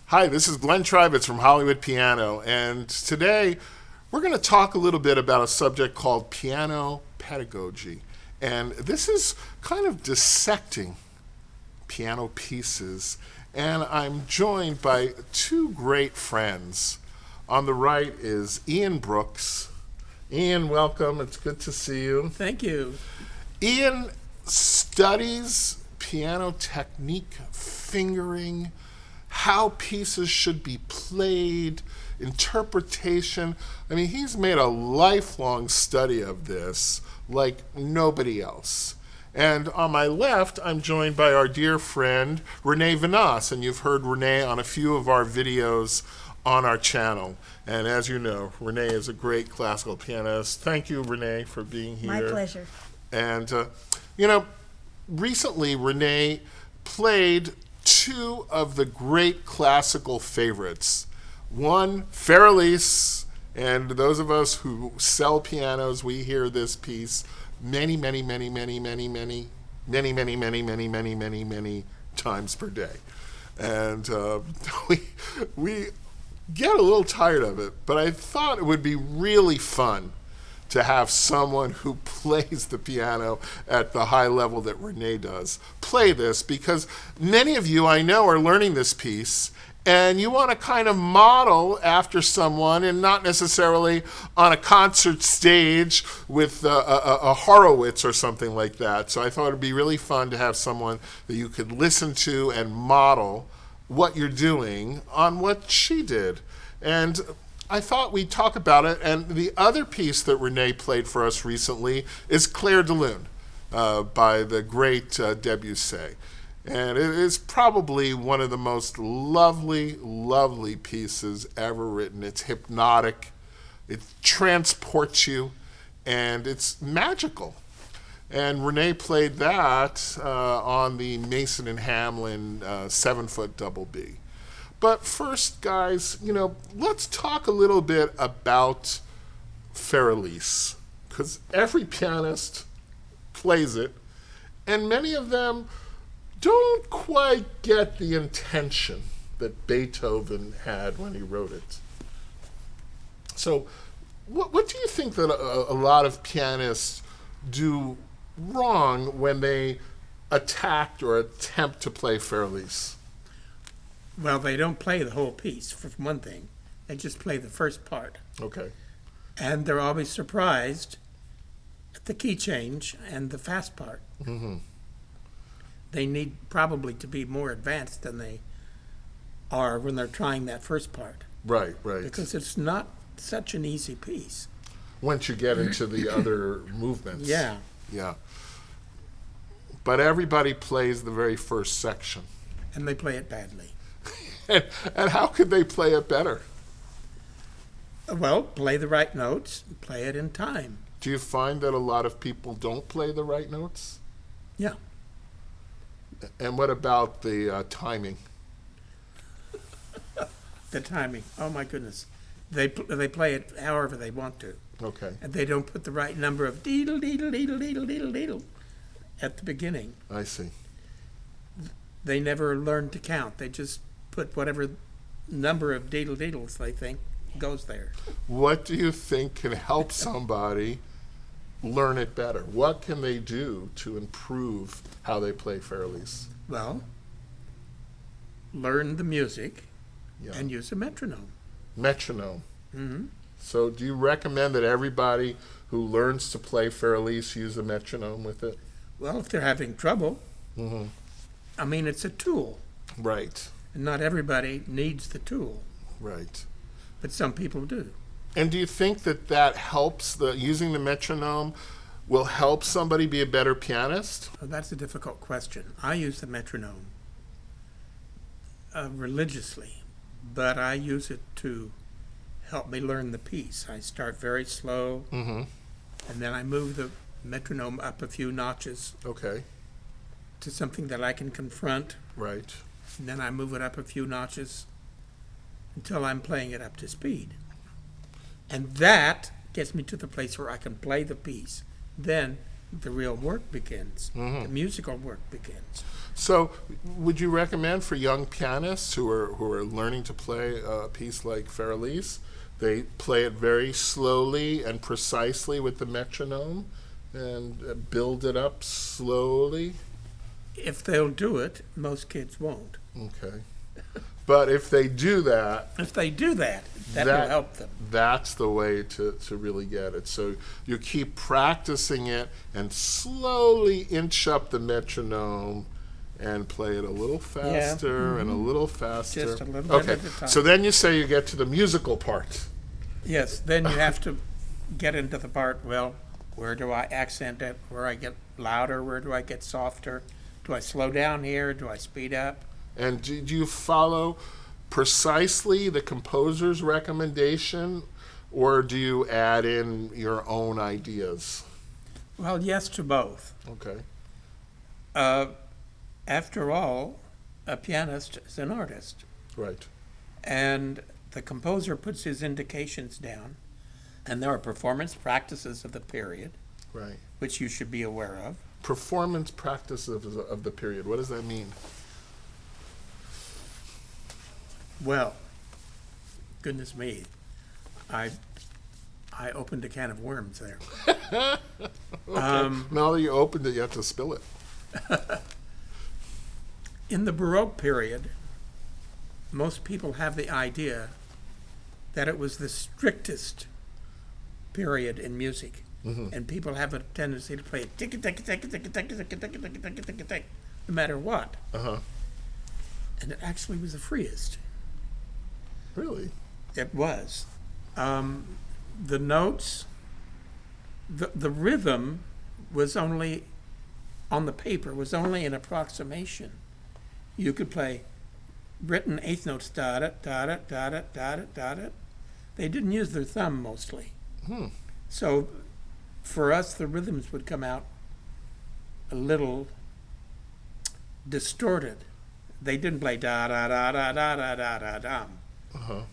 Hi, this is Glenn Treibitz from Hollywood Piano, and today we're going to talk a little bit about a subject called piano pedagogy. And this is kind of dissecting piano pieces, and I'm joined by two great friends. On the right is Ian Brooks. Ian, welcome. It's good to see you. Thank you. Ian studies piano technique, fingering, how pieces should be played, interpretation. I mean, he's made a lifelong study of this like nobody else. And on my left, I'm joined by our dear friend, Renee Vanasse, and you've heard Renee on a few of our videos on our channel. And as you know, Renee is a great classical pianist. Thank you, Renee, for being here. My pleasure. And, recently Renee played two of the great classical favorites. One, Elise, and those of us who sell pianos, we hear this piece many times per day. And we get a little tired of it, but I thought it would be really fun to have someone who plays the piano at the high level that Renee does play this, because many of you I know are learning this piece and you want to kind of model after someone, and not necessarily on a concert stage with a Horowitz or something like that. So I thought it'd be really fun to have someone that you could listen to and model what you're doing on what she did. And I thought we'd talk about it. And the other piece that Renee played for us recently is Clair de Lune by the great Debussy. And it is probably one of the most lovely pieces ever written. It's hypnotic, it transports you, and it's magical. And Renee played that on the Mason and Hamlin 7-foot double B. But first, guys, let's talk a little bit about Elise, because every pianist plays it, and many of them don't quite get the intention that Beethoven had when he wrote it. So what do you think that a lot of pianists do wrong when they attack or attempt to play Elise? Well, they don't play the whole piece, for one thing. They just play the first part. Okay. And they're always surprised at the key change and the fast part. Mm-hmm. They need probably to be more advanced than they are when they're trying that first part. Right. Because it's not such an easy piece. Once you get into the other movements. Yeah. But everybody plays the very first section. And they play it badly. And how could they play it better? Well, play the right notes, play it in time. Do you find that a lot of people don't play the right notes? Yeah. And what about the timing? The timing. Oh, my goodness. They play it however they want to. Okay. And they don't put the right number of deedle, deedle, deedle, deedle, deedle, deedle at the beginning. I see. They never learn to count. They just put whatever number of deedle deedles they think goes there. What do you think can help somebody learn it better? What can they do to improve how they play Elise? Well, learn the music and use a metronome. Metronome. Mm-hmm. So do you recommend that everybody who learns to play Elise use a metronome with it? Well, if they're having trouble, Mm-hmm. I mean, it's a tool. Right. And not everybody needs the tool. Right. But some people do. And do you think that helps, using the metronome will help somebody be a better pianist? Well, that's a difficult question. I use the metronome religiously, but I use it to help me learn the piece. I start very slow, Mm-hmm. and then I move the metronome up a few notches Okay. to something that I can confront, Right. and then I move it up a few notches until I'm playing it up to speed. And that gets me to the place where I can play the piece. Then the real work begins. Mhm. The musical work begins. So, would you recommend for young pianists who are learning to play a piece like Elise, they play it very slowly and precisely with the metronome, and build it up slowly? If they'll do it, most kids won't. Okay. But if they do that, that will help them. That's the way to really get it. So you keep practicing it and slowly inch up the metronome and play it a little faster and a little faster. Just a little bit at a time. So then you say you get to the musical part. Yes, then you have to get into the part, well, where do I accent it? Where I get louder? Where do I get softer? Do I slow down here? Do I speed up? And do you follow precisely the composer's recommendation, or do you add in your own ideas? Well, yes to both. Okay. After all, a pianist is an artist. Right. And the composer puts his indications down, and there are performance practices of the period, Right. which you should be aware of. Performance practices of the period. What does that mean? Well, goodness me, I opened a can of worms there. Now that you opened it, you have to spill it. In the Baroque period, most people have the idea that it was the strictest period in music. And people have a tendency to play it tick tick tick tick tick tick tick tick tick tick tick no matter what. And it actually was the freest. Really? It was. The notes, the rhythm was only, on the paper, was only an approximation. You could play written eighth notes, da da da da da da da da da. They didn't use their thumb mostly. So for us, the rhythms would come out a little distorted. They didn't play da da da da da da da da da.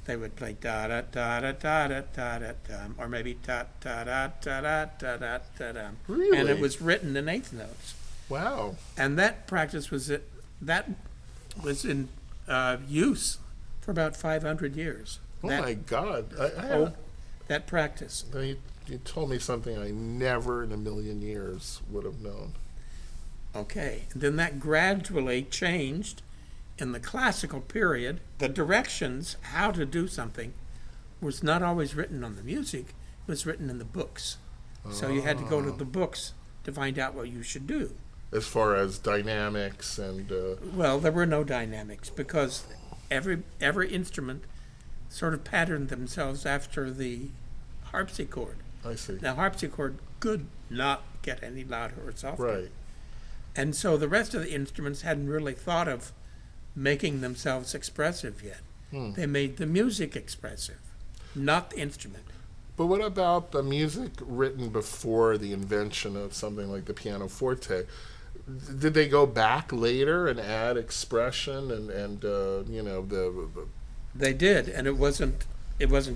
They would play da da da da da da da da da, or maybe da da da da da da da da da. Really? And it was written in eighth notes. Wow. And that practice was in use for about 500 years. Oh my God! That practice. You told me something I never in a million years would have known. Okay, and then that gradually changed in the classical period. The directions, how to do something, was not always written on the music, it was written in the books. So you had to go to the books to find out what you should do. As far as dynamics and... Well, there were no dynamics because every instrument sort of patterned themselves after the harpsichord. I see. Now, harpsichord could not get any louder or softer. Right. And so the rest of the instruments hadn't really thought of making themselves expressive yet. They made the music expressive, not the instrument. But what about the music written before the invention of something like the pianoforte? Did they go back later and add expression and you know, the... They did, and it wasn't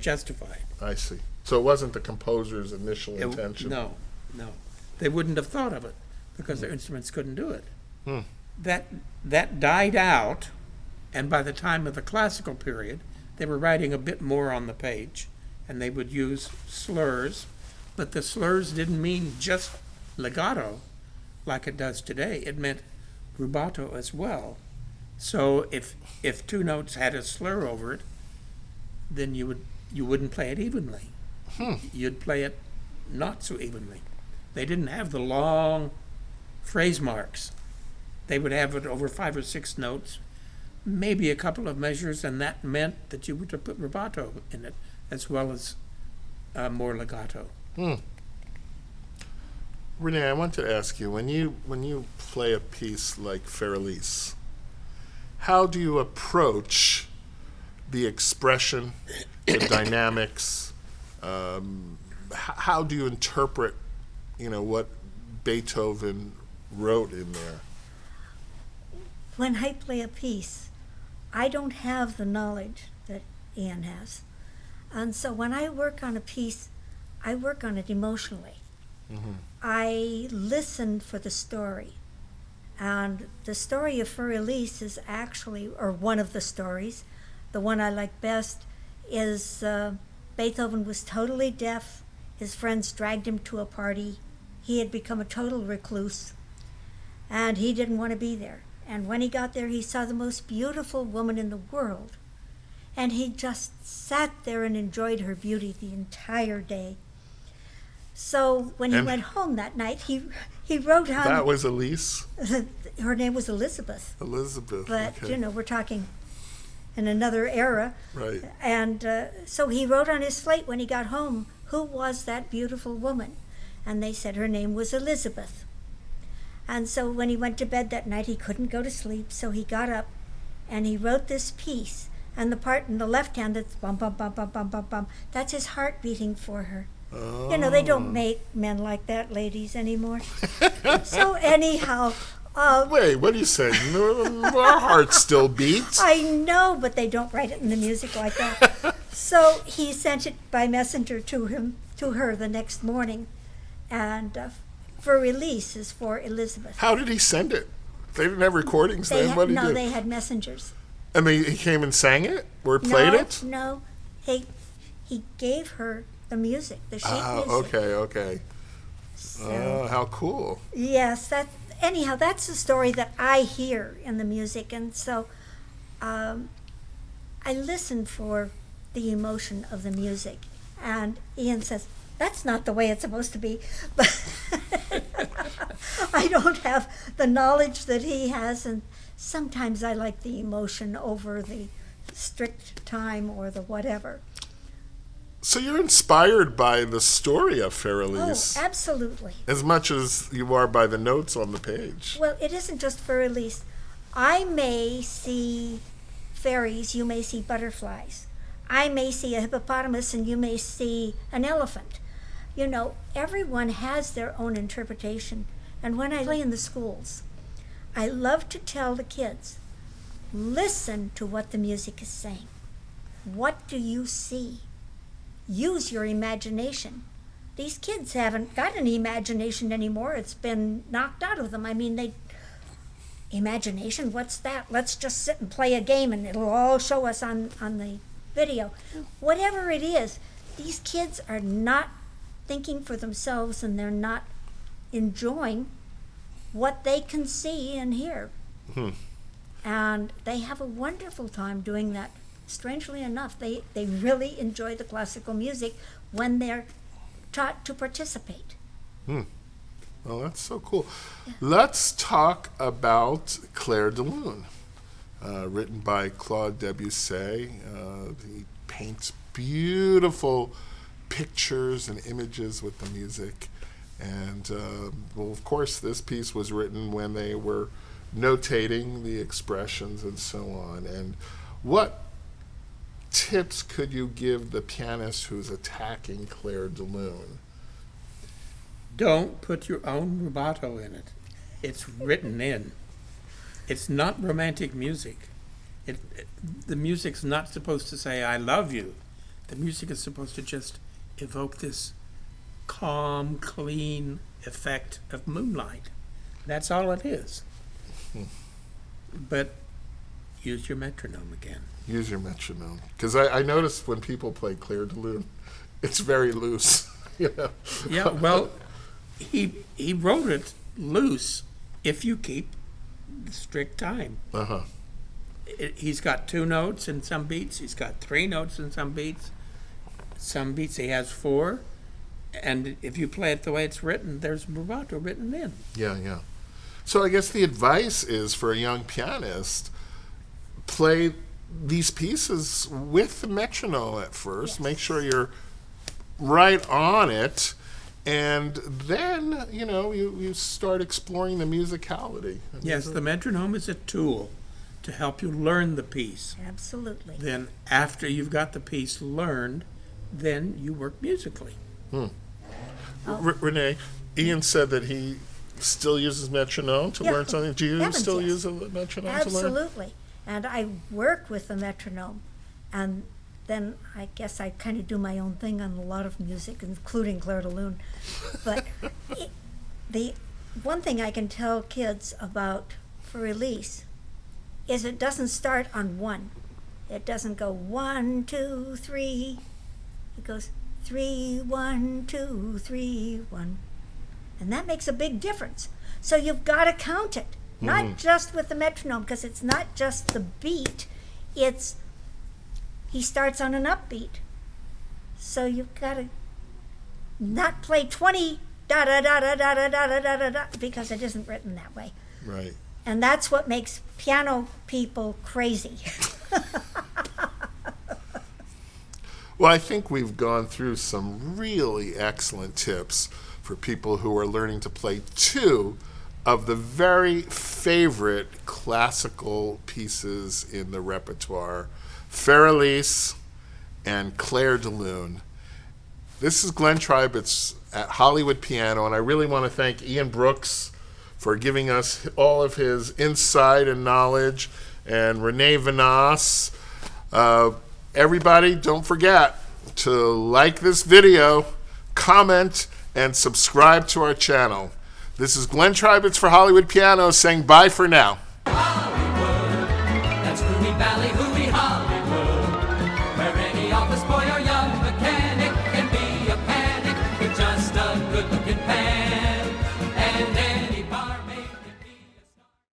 justified. I see. So it wasn't the composer's initial intention? No. They wouldn't have thought of it because their instruments couldn't do it. That died out, and by the time of the classical period, they were writing a bit more on the page, and they would use slurs, but the slurs didn't mean just legato like it does today. It meant rubato as well. So if two notes had a slur over it, then you wouldn't play it evenly. You'd play it not so evenly. They didn't have the long phrase marks. They would have it over 5 or 6 notes, maybe a couple of measures, and that meant that you were to put rubato in it as well as more legato. Renee, I want to ask you, when you play a piece like Elise, how do you approach the expression, the dynamics? How do you interpret, what Beethoven wrote in there? When I play a piece, I don't have the knowledge that Ian has. And so when I work on a piece, I work on it emotionally. I listen for the story. And the story of For Elise is actually, or one of the stories, the one I like best, is Beethoven was totally deaf. His friends dragged him to a party. He had become a total recluse, and he didn't want to be there. And when he got there, he saw the most beautiful woman in the world. And he just sat there and enjoyed her beauty the entire day. So when he went home that night, he wrote on... That was Elise? Her name was Elizabeth. Elizabeth, But, okay. we're talking in another era. Right. And so he wrote on his slate when he got home, who was that beautiful woman? And they said her name was Elizabeth. And so when he went to bed that night, he couldn't go to sleep, so he got up and he wrote this piece. And the part in the left hand that's bum, bum, bum, bum, bum, bum, bum, that's his heart beating for her. Oh. They don't make men like that, ladies, anymore. So anyhow... Wait, what are you saying? Our heart still beats. I know, but they don't write it in the music like that. So he sent it by messenger to her the next morning. And For Elise is for Elizabeth. How did he send it? They didn't have recordings then? What did he do? They had messengers. And he came and sang it? Or played it? No, he gave her the music, the sheet music. Okay. So, How cool. yes, anyhow, that's the story that I hear in the music. And so I listen for the emotion of the music. And Ian says, that's not the way it's supposed to be. But I don't have the knowledge that he has, and sometimes I like the emotion over the strict time or the whatever. So you're inspired by the story of For Elise Oh, absolutely. as much as you are by the notes on the page. Well, it isn't just For Elise. I may see fairies, you may see butterflies. I may see a hippopotamus and you may see an elephant. Everyone has their own interpretation. And when I play in the schools, I love to tell the kids, listen to what the music is saying. What do you see? Use your imagination. These kids haven't got any imagination anymore. It's been knocked out of them. Imagination, what's that? Let's just sit and play a game and it'll all show us on the video. Whatever it is, these kids are not thinking for themselves and they're not enjoying what they can see and hear. And they have a wonderful time doing that. Strangely enough, they really enjoy the classical music when they're taught to participate. Well, that's so cool. Yeah. Let's talk about Clair de Lune, written by Claude Debussy. He paints beautiful pictures and images with the music. And, of course, this piece was written when they were notating the expressions and so on. And what tips could you give the pianist who's attacking Clair de Lune? Don't put your own rubato in it. It's written in. It's not romantic music. The music's not supposed to say, I love you. The music is supposed to just evoke this calm, clean effect of moonlight. That's all it is. But use your metronome again. Use your metronome. Because I noticed when people play Clair de Lune, it's very loose. Yeah, well, he wrote it loose if you keep the strict time. He's got 2 notes in some beats. He's got 3 notes in some beats. Some beats he has 4. And if you play it the way it's written, there's rubato written in. Yeah. So I guess the advice is for a young pianist, play these pieces with the metronome at first. Yes. Make sure you're right on it. And then, you start exploring the musicality. Yes, the metronome is a tool to help you learn the piece. Absolutely. Then after you've got the piece learned, then you work musically. Renee, Ian said that he still uses metronome to learn something. Do you still use a metronome to learn? Absolutely. And I work with the metronome. And then I guess I kind of do my own thing on a lot of music, including Clair de Lune. But the one thing I can tell kids about for Elise is it doesn't start on 1. It doesn't go 1, 2, 3. It goes 3, 1, 2, 3, 1. And that makes a big difference. So you've got to count it, not just with the metronome, because it's not just the beat, it's he starts on an upbeat. So you've got to not play 20 da da da da da da da da da da because it isn't written that way. Right. And that's what makes piano people crazy. Well, I think we've gone through some really excellent tips for people who are learning to play 2 of the very favorite classical pieces in the repertoire, Elise and Clair de Lune. This is Glenn Treibitz at Hollywood Piano, and I really want to thank Ian Brooks for giving us all of his insight and knowledge, and Renee Vanasse. Everybody, don't forget to like this video, comment, and subscribe to our channel. This is Glenn Treibitz for Hollywood Piano saying bye for now.